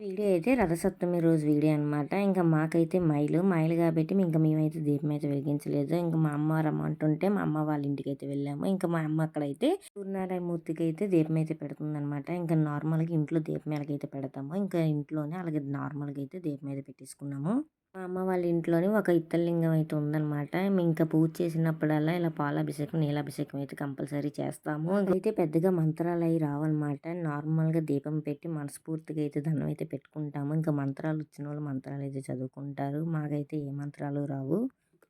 Video అయితే రథసప్తమి రోజు video అనమాట. ఇంకా మాకైతే మైలు కాబట్టి మేమైతే దీపం అయితే వెలిగించలేదు. ఇంకా మా అమ్మ రమ్మంటుంటే మా అమ్మ వాళ్ళ ఇంటికైతే వెళ్ళాము. ఇంకా మా అమ్మ అక్కడైతే సూర్యనారాయణ మూర్తికి అయితే దీపం అయితే పెడుతుందనమాట. ఇంకా నార్మల్‌గా ఇంట్లో దీపం ఎలాగైతే పెడతామో ఇంకా ఇంట్లోనే అలాగే నార్మల్‌గా అయితే దీపం అయితే పెట్టేసుకున్నాము. మా అమ్మ వాళ్ళ ఇంట్లోనే ఒక ఇత్తడిలింగం అయితే ఉందనమాట. ఇంకా పూజ చేసినప్పుడల్లా ఇలా పాలాభిషేకం, నీలాభిషేకం అయితే కంపల్సరీ చేస్తాము. అయితే పెద్దగా మంత్రాలయి రావన్నమాట. నార్మల్‌గా దీపం పెట్టి మనస్ఫూర్తిగా అయితే దండం అయితే పెట్టుకుంటాము. ఇంకా మంత్రాలు వచ్చినోళ్ళు మంత్రాలయితే చదువుకుంటారు. మాకైతే ఏ మంత్రాలు రావు.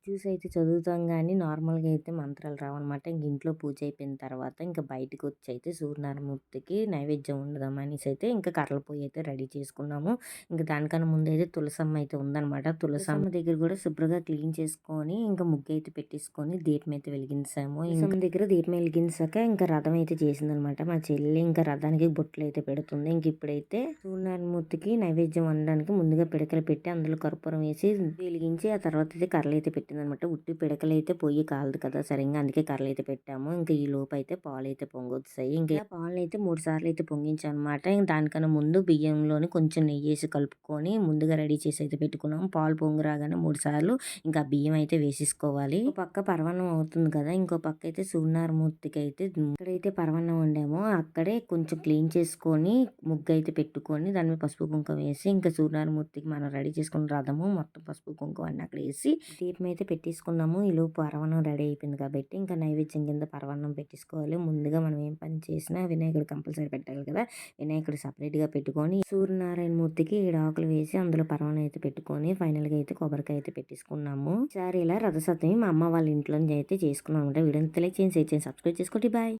చూసి అయితే చదువుతాం గానీ నార్మల్‌గా అయితే మంత్రాలు రావన్నమాట. ఇంక ఇంట్లో పూజ అయిపోయిన తర్వాత ఇంక బయటకొచ్చి అయితే సూర్యనారాయణమూర్తికి నైవేద్యం వండుదాం అనేసి అయితే ఇంకా కర్రల పొయ్యి అయితే రెడీ చేసుకున్నాము. ఇంక దానికన్నా ముందైతే తులసమ్మ అయితే ఉందనమాట. తులసమ్మ దగ్గర కూడా శుభ్రంగా క్లీన్ చేసుకొని ఇంకా ముగ్గయితే పెట్టేసుకొని దీపం అయితే వెలిగించాము. తులసమ్మ దగ్గర దీపం వెలిగించాక ఇంకా రథం అయితే చేసిందనమాట మా చెల్లి. ఇంకా రథానికి బొట్లు అయితే పెడుతుంది. ఇంక ఇప్పుడైతే సూర్యనారాయణమూర్తికి నైవేద్యం వండడానికి ముందుగా పిడకలు పెట్టి అందులో కర్పూరం వేసి వెలిగించి ఆ తర్వాత అయితే కర్రలైతే పెట్టిందనమాట. ఉట్టి పిడకలైతే పొయ్యి కాలదు కదా సరింగా, అందుకే కర్రలైతే పెట్టాము. ఇంకా ఈ లోపు అయితే పాలైతే పొంగొచ్చాయి. ఇంకా పాలనైతే 3 సార్లు అయితే పొంగించానమాట. దానికన్నా ముందు బియ్యంలోని కొంచెం నెయ్యేసి కలుపుకొని ముందుగా రెడీ చేసి అయితే పెట్టుకున్నాము. పాలు పొంగు రాగానే 3 సార్లు ఇంకా బియ్యం అయితే వేసేసుకోవాలి. ఒక పక్క పరమాన్నం అవుతుంది కదా, ఇంకో పక్క అయితే సూర్యనారాయణమూర్తికి అయితే ఇక్కడైతే పరమాన్నం వండామో అక్కడే కొంచెం క్లీన్ చేసుకొని ముగ్గు అయితే పెట్టుకొని దాని మీద పసుపు కుంకుమ వేసి ఇంకా సూర్యనారాయణమూర్తికి మనం రెడీ చేసుకున్న రథము మొత్తం పసుపు కుంకుమ అన్ని అక్కడ వేసి దీపం అయితే పెట్టేసుకున్నాము. ఈలోపు పరమాన్నం రెడీ అయిపోయింది కాబట్టి ఇంకా నైవేద్యం కింద పరమాన్నం పెట్టేసుకోవాలి. ముందుగా మనం ఏం పని చేసినా వినాయకుడు కంపల్సరీ పెట్టాలి కదా, వినాయకుడు సపరేట్గా పెట్టుకొని సూర్యనారాయణమూర్తికి 7 ఆకులు వేసి అందులో పరమాన్నం అయితే పెట్టుకొని ఫైనల్గా అయితే కొబ్బరికాయ అయితే పెట్టేసుకున్నాము. ఈసారి ఇలా రథసప్తమి మా అమ్మ వాళ్ళ ఇంట్లో అయితే చేసుకున్నాం అనమాట. వీడియోని తెలియచేయండి, షేర్ చేయండి, సబ్స్క్రైబ్ చేసుకోండి. బాయ్.